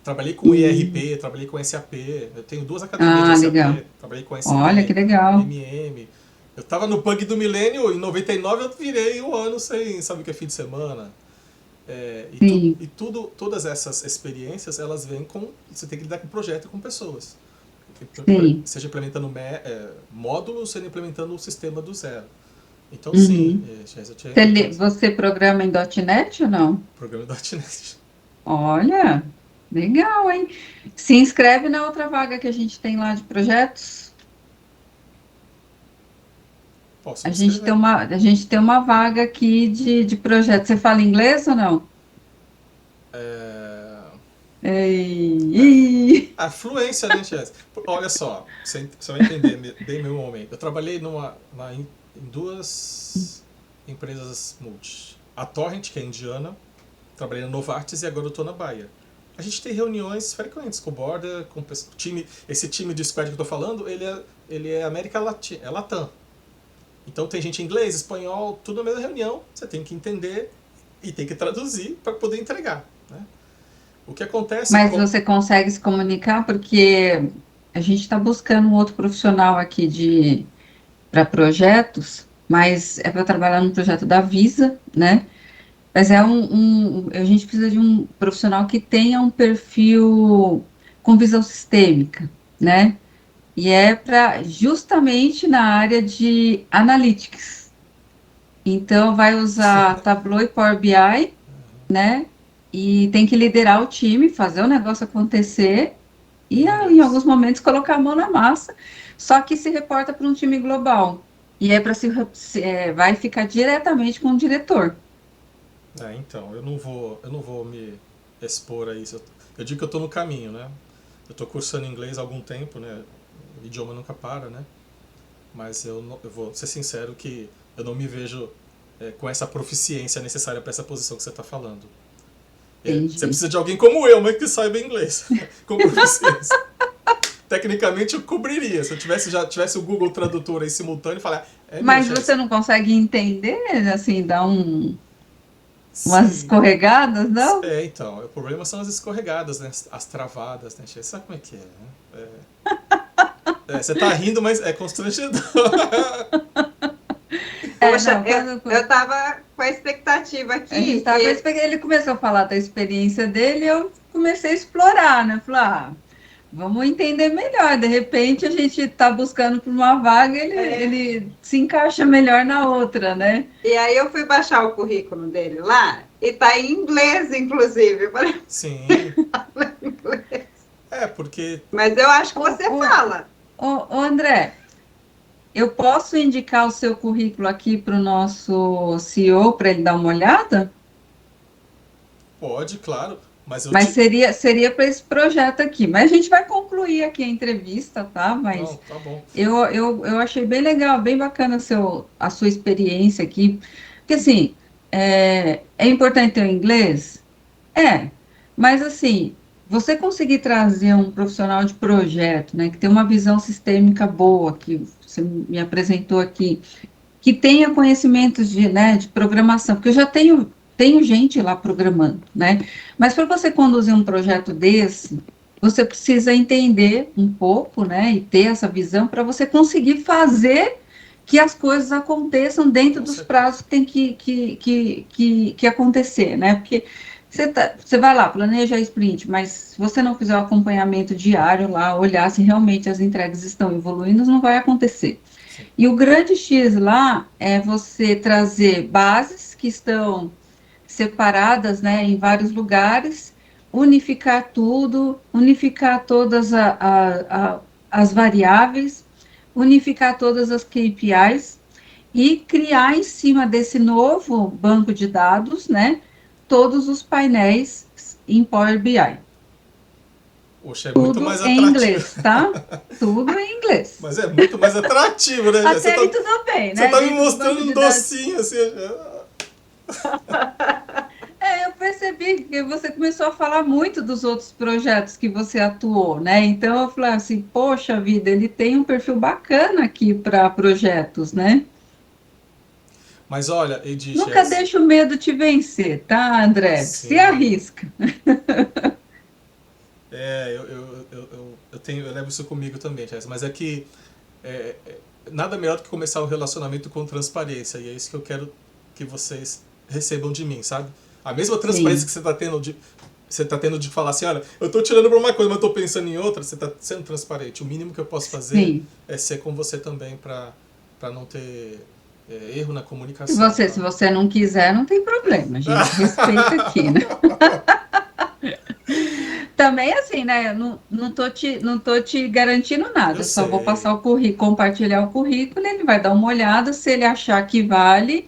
Trabalhei com ERP, trabalhei com SAP. Eu tenho 2 academias de SAP. Legal. Trabalhei com SAP, Olha, que legal. MM. Eu estava no Bug do Milênio, em 99 eu virei um ano sem saber o que é fim de semana. Todas essas experiências, elas vêm com... Você tem que lidar com projeto e com pessoas. Sim. Seja implementando módulos, seja implementando o sistema do zero. Então, sim. Você programa em .NET ou não? Programa em .NET. Olha, legal, hein? Se inscreve na outra vaga que a gente tem lá de projetos. Posso A gente tem uma vaga aqui de projetos. Você fala inglês ou não? A fluência, né, Chess? Olha só, você vai entender bem meu momento. Eu trabalhei em 2 empresas multi. A Torrent, que é indiana, trabalhei na Novartis e agora eu estou na Bayer. A gente tem reuniões frequentes com o Border, com o time. Esse time de squad que eu estou falando, ele é América Latina, é Latam. Então tem gente em inglês, espanhol, tudo na mesma reunião. Você tem que entender e tem que traduzir para poder entregar, né? O que acontece... Mas você consegue se comunicar porque a gente está buscando um outro profissional aqui para projetos, mas é para trabalhar no projeto da Visa, né? Mas a gente precisa de um profissional que tenha um perfil com visão sistêmica, né? E justamente na área de analytics. Então, vai usar Tableau e Power BI, né? E tem que liderar o time, fazer o negócio acontecer e, em alguns momentos, colocar a mão na massa. Só que se reporta para um time global. E vai ficar diretamente com o diretor. Então, eu não vou me expor a isso. Eu digo que eu estou no caminho, né? Eu estou cursando inglês há algum tempo, né? O idioma nunca para, né? Mas eu vou ser sincero que eu não me vejo com essa proficiência necessária para essa posição que você está falando. Você precisa de alguém como eu, mas que saiba inglês, com proficiência. Tecnicamente eu cobriria. Se eu tivesse o Google Tradutor aí simultâneo e falar... Mas você não consegue entender, assim, dar umas escorregadas, não? Então, o problema são as escorregadas, né? As travadas, né? Você sabe como é que é, né? Você tá rindo, mas é constrangedor. Poxa, eu tava com a expectativa aqui. Ele começou a falar da experiência dele e eu comecei a explorar, né? Falar, Vamos entender melhor. De repente, a gente está buscando por uma vaga, ele se encaixa melhor na outra, né? E aí eu fui baixar o currículo dele lá, e tá em inglês, inclusive. Eu falei, Sim. fala inglês. Porque Mas eu acho que você fala. Ô, André, eu posso indicar o seu currículo aqui para o nosso CEO para ele dar uma olhada? pode, claro, mas eu Mas te... seria para esse projeto aqui. Mas a gente vai concluir aqui a entrevista, tá? Mas Não, tá bom. eu achei bem legal, bem bacana a sua experiência aqui. Porque, assim, é importante ter o inglês? É, mas assim, você conseguir trazer um profissional de projeto, né, que tem uma visão sistêmica boa, que você me apresentou aqui, que tenha conhecimentos né, de programação, porque eu já tenho gente lá programando, né? Mas para você conduzir um projeto desse, você precisa entender um pouco, né, e ter essa visão para você conseguir fazer que as coisas aconteçam dentro Com dos certeza. prazos que tem que acontecer, né? Porque você vai lá, planeja a sprint, mas se você não fizer o acompanhamento diário lá, olhar se realmente as entregas estão evoluindo, não vai acontecer. Sim. E o grande X lá é você trazer bases que estão separadas, né, em vários lugares, unificar tudo, unificar todas as variáveis, unificar todas as KPIs e criar em cima desse novo banco de dados, né, todos os painéis em Power BI. Poxa, é muito Tudo mais em atrativo. inglês, tá? Tudo em inglês. Mas é muito mais atrativo, né? Até aí tudo bem, Você né? tá me Dentro do mostrando banco um de dados. docinho assim. Eu percebi que você começou a falar muito dos outros projetos que você atuou, né? Então eu falei assim, poxa vida, ele tem um perfil bacana aqui para projetos, né? Mas olha, Edith, Nunca deixa o medo te vencer, tá, André? Se sim. arrisca. Eu levo isso comigo também, Jess, mas é que nada melhor do que começar um relacionamento com transparência, e é isso que eu quero que vocês recebam de mim, sabe? A mesma transparência Sim. que você tá tendo de falar assim, olha, eu tô tirando pra uma coisa, mas eu tô pensando em outra, você tá sendo transparente. O mínimo que eu posso fazer Sim. é ser com você também pra não ter erro na Se comunicação. você, Tá? se você não quiser, não tem problema, a gente respeita aqui, né? Também assim, né? Eu não tô te garantindo nada, Eu eu só vou sei, passar o currículo, compartilhar o currículo, ele vai dar uma olhada, se ele achar que vale,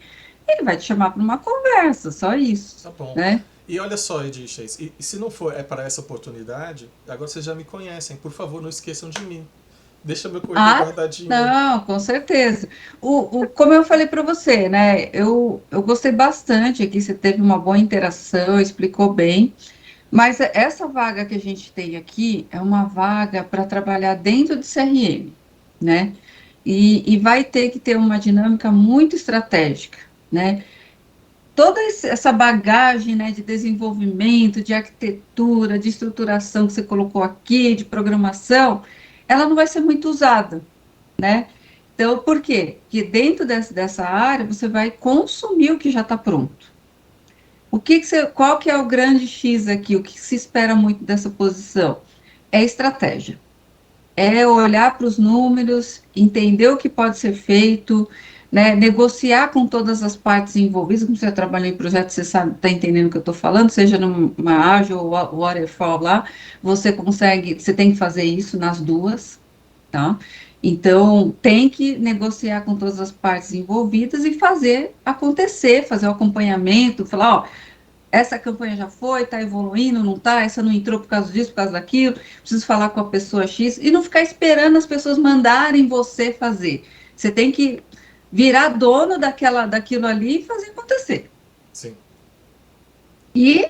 ele vai te chamar para uma conversa, só isso, tá bom. né? E olha só, Edith, e se não for para essa oportunidade, agora vocês já me conhecem, por favor, não esqueçam de mim. Deixa meu currículo Ah, guardadinho aí. não, com certeza. Como eu falei para você, né? Eu gostei bastante aqui, você teve uma boa interação, explicou bem. Mas essa vaga que a gente tem aqui é uma vaga para trabalhar dentro de CRM, né? E vai ter que ter uma dinâmica muito estratégica, né? Toda essa bagagem, né, de desenvolvimento, de arquitetura, de estruturação que você colocou aqui, de programação, ela não vai ser muito usada, né? Então, por quê? Porque dentro dessa área você vai consumir o que já está pronto. Qual que é o grande X aqui? O que se espera muito dessa posição? É estratégia. É olhar para os números, entender o que pode ser feito, né, negociar com todas as partes envolvidas. Como você trabalha em projeto, você sabe, está entendendo o que eu estou falando, seja numa Agile ou Waterfall lá, você tem que fazer isso nas duas, tá? Então, tem que negociar com todas as partes envolvidas e fazer acontecer, fazer o acompanhamento, falar, ó, essa campanha já foi, está evoluindo, não está, essa não entrou por causa disso, por causa daquilo, preciso falar com a pessoa X, e não ficar esperando as pessoas mandarem você fazer. Você tem que virar dono daquilo ali e fazer acontecer. Sim. E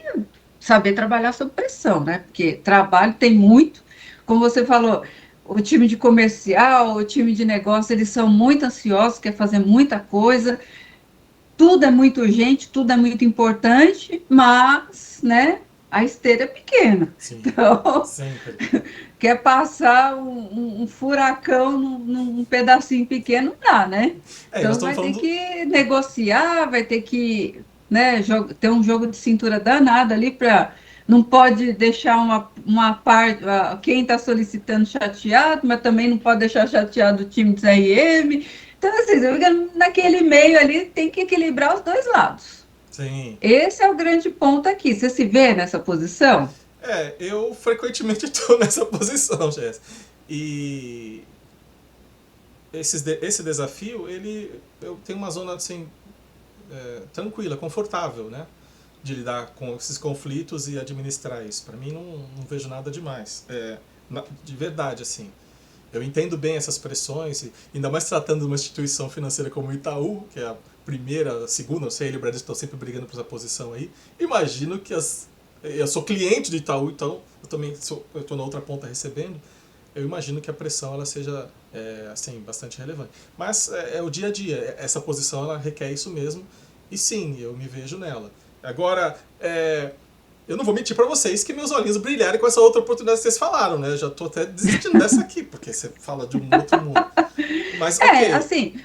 saber trabalhar sob pressão, né? Porque trabalho tem muito, como você falou, o time de comercial, o time de negócio, eles são muito ansiosos, quer fazer muita coisa, tudo é muito urgente, tudo é muito importante, mas, né, a esteira é pequena. Sim. Então, Sempre. quer passar um furacão num pedacinho pequeno, não dá, né? Nós Então, estamos vai ter falando. que negociar, vai ter que, né, ter um jogo de cintura danado ali para não pode deixar uma parte, quem está solicitando chateado, mas também não pode deixar chateado o time de CRM. Então, assim, naquele meio ali tem que equilibrar os dois lados. Sim. Esse é o grande ponto aqui. Você se vê nessa posição? Eu frequentemente estou nessa posição, Jéssica. E esse desafio, eu tenho uma zona assim, tranquila, confortável, né? De lidar com esses conflitos e administrar isso. Para mim, não vejo nada demais. De verdade, assim. Eu entendo bem essas pressões, e ainda mais tratando de uma instituição financeira como o Itaú, que é a primeira, a segunda, não sei, ele e o Bradesco estão sempre brigando por essa posição aí. Imagino que eu sou cliente do Itaú, então eu também estou na outra ponta recebendo. Eu imagino que a pressão ela seja assim, bastante relevante. Mas é o dia a dia, essa posição ela requer isso mesmo, e sim, eu me vejo nela. Agora, eu não vou mentir para vocês que meus olhinhos brilharam com essa outra oportunidade que vocês falaram, né? Já tô até desistindo dessa aqui, porque você fala de um outro mundo. Mas, ok. Assim,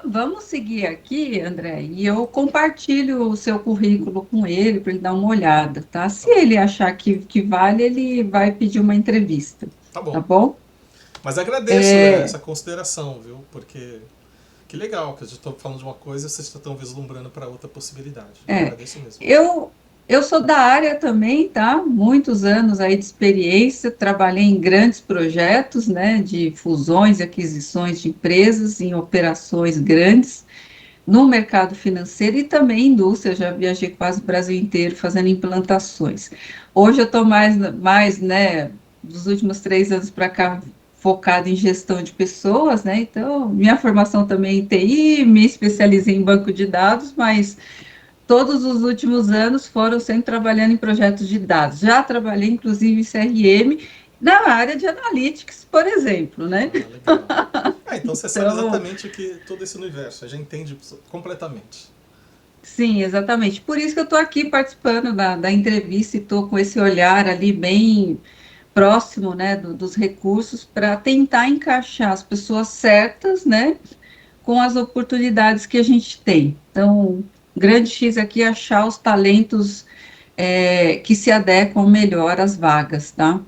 vamos seguir aqui, André, e eu compartilho o seu currículo com ele para ele dar uma olhada, tá? Se ele achar que vale, ele vai pedir uma entrevista, Tá bom. tá bom? Mas agradeço essa consideração, viu? Porque que legal que eu já estou falando de uma coisa e vocês estão vislumbrando para outra possibilidade. Agradeço mesmo. Eu sou da área também, tá? Muitos anos aí de experiência, trabalhei em grandes projetos, né, de fusões e aquisições de empresas, em operações grandes, no mercado financeiro e também indústria, já viajei quase o Brasil inteiro fazendo implantações. Hoje eu estou mais, né, dos últimos 3 anos para cá, focada em gestão de pessoas, né, então minha formação também é em TI, me especializei em banco de dados, mas todos os últimos anos foram sempre trabalhando em projetos de dados. Já trabalhei, inclusive, em CRM, na área de analytics, por exemplo, né? Legal. Então você sabe exatamente o que todo esse universo, já entende completamente. Sim, exatamente. Por isso que eu estou aqui participando da entrevista e estou com esse olhar ali bem próximo, né, dos recursos para tentar encaixar as pessoas certas, né, com as oportunidades que a gente tem. Então, o grande X aqui é achar os talentos que se adequam melhor às vagas, tá?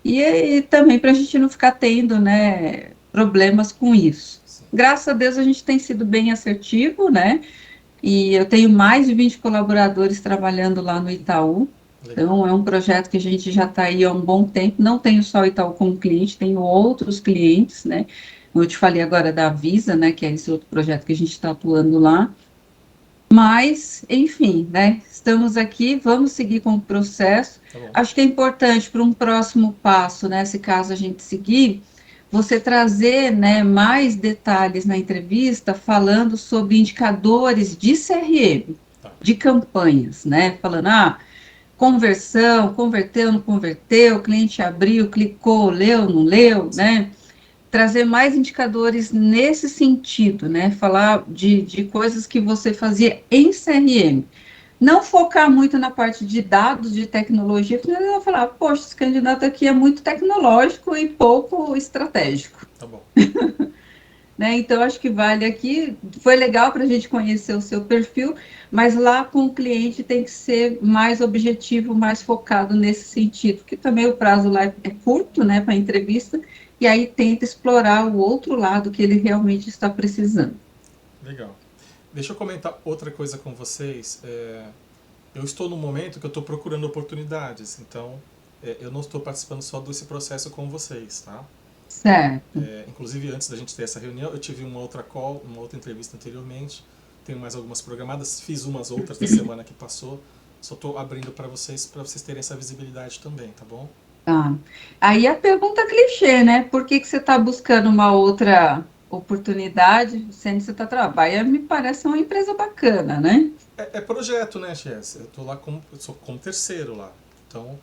E também para a gente não ficar tendo, né, problemas com isso. Sim. Graças a Deus a gente tem sido bem assertivo, né? E eu tenho mais de 20 colaboradores trabalhando lá no Itaú. Legal. Então, é um projeto que a gente já está aí há um bom tempo. Não tenho só o Itaú como cliente, tenho outros clientes, né? Como eu te falei agora da Visa, né? Que é esse outro projeto que a gente está atuando lá. Mas, enfim, né? Estamos aqui, vamos seguir com o processo. Tá bom. Acho que é importante para um próximo passo, né? Se caso a gente seguir, você trazer, né, mais detalhes na entrevista falando sobre indicadores de CRM, de campanhas, né? Falando, conversão, converteu, não converteu, o cliente abriu, clicou, leu, não leu, né? Trazer mais indicadores nesse sentido, né? Falar de coisas que você fazia em CRM. Não focar muito na parte de dados, de tecnologia, porque eu vou falar, poxa, esse candidato aqui é muito tecnológico e pouco estratégico. Tá bom. Né? Então, acho que vale aqui, foi legal para a gente conhecer o seu perfil, mas lá com o cliente tem que ser mais objetivo, mais focado nesse sentido, porque também o prazo lá é curto, né, para a entrevista, e aí tenta explorar o outro lado que ele realmente está precisando. Legal. Deixa eu comentar outra coisa com vocês. Eu estou num momento que eu estou procurando oportunidades, então eu não estou participando só desse processo com vocês, tá? Certo. Inclusive, antes da gente ter essa reunião, eu tive uma outra call, uma outra entrevista anteriormente, tenho mais algumas programadas, fiz umas outras da semana que passou, só estou abrindo para vocês terem essa visibilidade também, tá bom? Tá. Aí a pergunta clichê, né? Por que você está buscando uma outra oportunidade, sendo que você está trabalhando? Me parece uma empresa bacana, né? É projeto, né, Jess? Eu tô lá sou como terceiro lá. Então,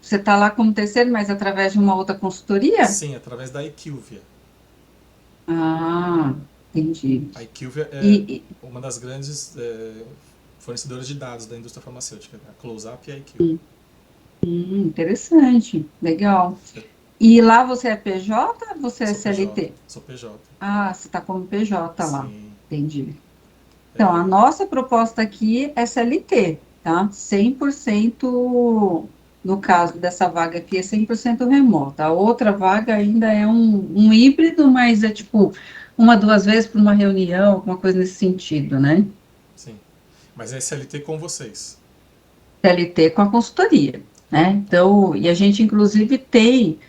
Você está lá como terceiro, mas através de uma outra consultoria? sim, através da IQVIA. Ah, entendi. A IQVIA é uma das grandes fornecedoras de dados da indústria farmacêutica, a Close-Up e a IQVIA. Interessante, legal. E lá você é PJ ou você é CLT? PJ, sou PJ. Você está como PJ lá, Sim. entendi. Então, a nossa proposta aqui é CLT, tá? 100% no caso dessa vaga aqui, é 100% remota. A outra vaga ainda é um híbrido, mas é tipo uma, duas vezes por uma reunião, alguma coisa nesse sentido, né? Sim. Mas é SLT com vocês. CLT com a consultoria, né? Então, e a gente inclusive tem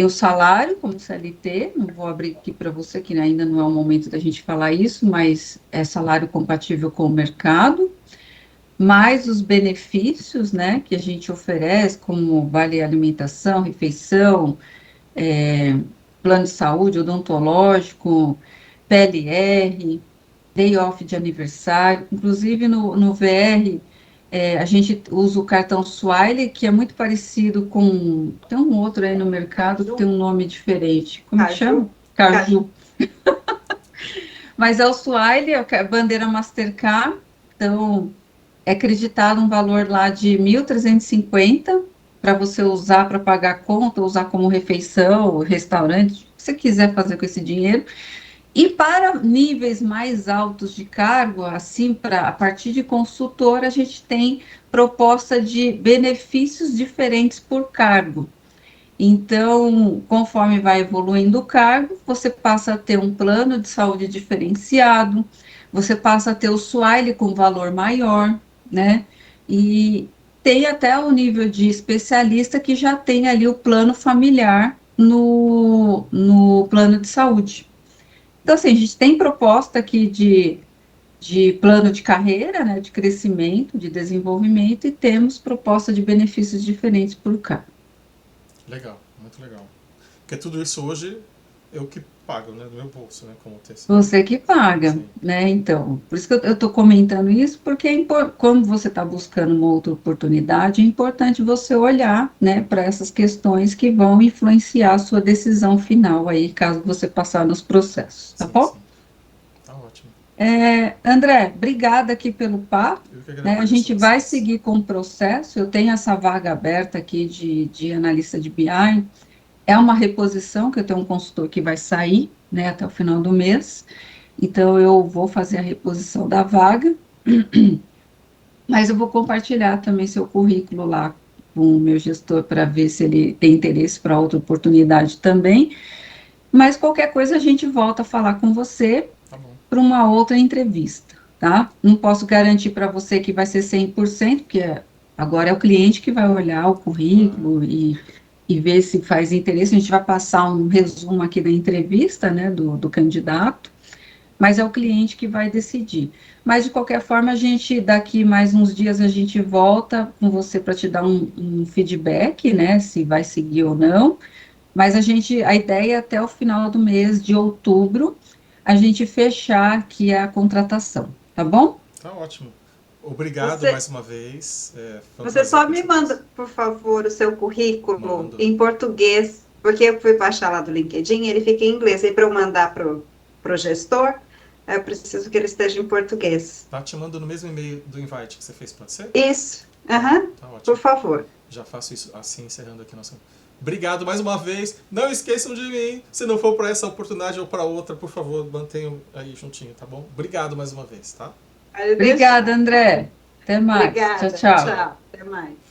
o salário como CLT, não vou abrir aqui para você, que ainda não é o momento da gente falar isso, mas é salário compatível com o mercado, mais os benefícios, né, que a gente oferece, como vale alimentação, refeição, plano de saúde, odontológico, PLR, day off de aniversário, inclusive no VR, a gente usa o cartão Swile, que é muito parecido com, tem um outro aí no mercado que tem um nome diferente, como que chama? Caju. Mas é o Swile, é a bandeira Mastercard, então é acreditado um valor lá de 1.350 para você usar para pagar conta, usar como refeição, restaurante, o que você quiser fazer com esse dinheiro. E para níveis mais altos de cargo, assim, a partir de consultor, a gente tem proposta de benefícios diferentes por cargo. Então, conforme vai evoluindo o cargo, você passa a ter um plano de saúde diferenciado, você passa a ter o Swile com valor maior, né? E tem até o nível de especialista que já tem ali o plano familiar no plano de saúde. Então, assim, a gente tem proposta aqui de plano de carreira, né, de crescimento, de desenvolvimento, e temos proposta de benefícios diferentes por cargo. Legal, muito legal. Porque tudo isso hoje eu que pago, né, do meu bolso, né, como TC. Você que paga, Sim. né? Então, por isso que eu estou comentando isso, porque quando você está buscando uma outra oportunidade, é importante você olhar, né, para essas questões que vão influenciar a sua decisão final aí, caso você passar nos processos, tá Sim, bom? sim. Tá ótimo. André, obrigada aqui pelo papo, Eu que né? A agradeço gente vai vocês. seguir com o processo. Eu tenho essa vaga aberta aqui de analista de BI. É uma reposição, que eu tenho um consultor que vai sair, né, até o final do mês. Então, eu vou fazer a reposição da vaga, mas eu vou compartilhar também seu currículo lá com o meu gestor para ver se ele tem interesse para outra oportunidade também. Mas qualquer coisa a gente volta a falar com você Tá bom. para uma outra entrevista, tá? Não posso garantir para você que vai ser 100%, porque agora é o cliente que vai olhar o currículo e ver se faz interesse. A gente vai passar um resumo aqui da entrevista, né, do candidato, mas é o cliente que vai decidir. Mas, de qualquer forma, a gente, daqui mais uns dias, a gente volta com você para te dar um feedback, né, se vai seguir ou não. Mas a ideia é até o final do mês de outubro, a gente fechar aqui a contratação, tá bom? Tá ótimo. Obrigado Você, mais uma vez. Foi um você prazer só me conhecer vocês. manda, por favor, o seu currículo Mando. em português, porque eu fui baixar lá do LinkedIn, ele fica em inglês, e para eu mandar pro gestor, eu preciso que ele esteja em português. Tá, te mando no mesmo e-mail do invite que você fez, pode ser? Isso, aham, Tá por ótimo. favor. Já faço isso assim, encerrando aqui nosso. Obrigado mais uma vez. Não esqueçam de mim. Se não for para essa oportunidade ou para outra, por favor, mantenham aí juntinho, tá bom? Obrigado mais uma vez, tá? Pode deixar. Obrigada, André. Até mais. Tchau, Obrigada, tchau. tchau, até mais.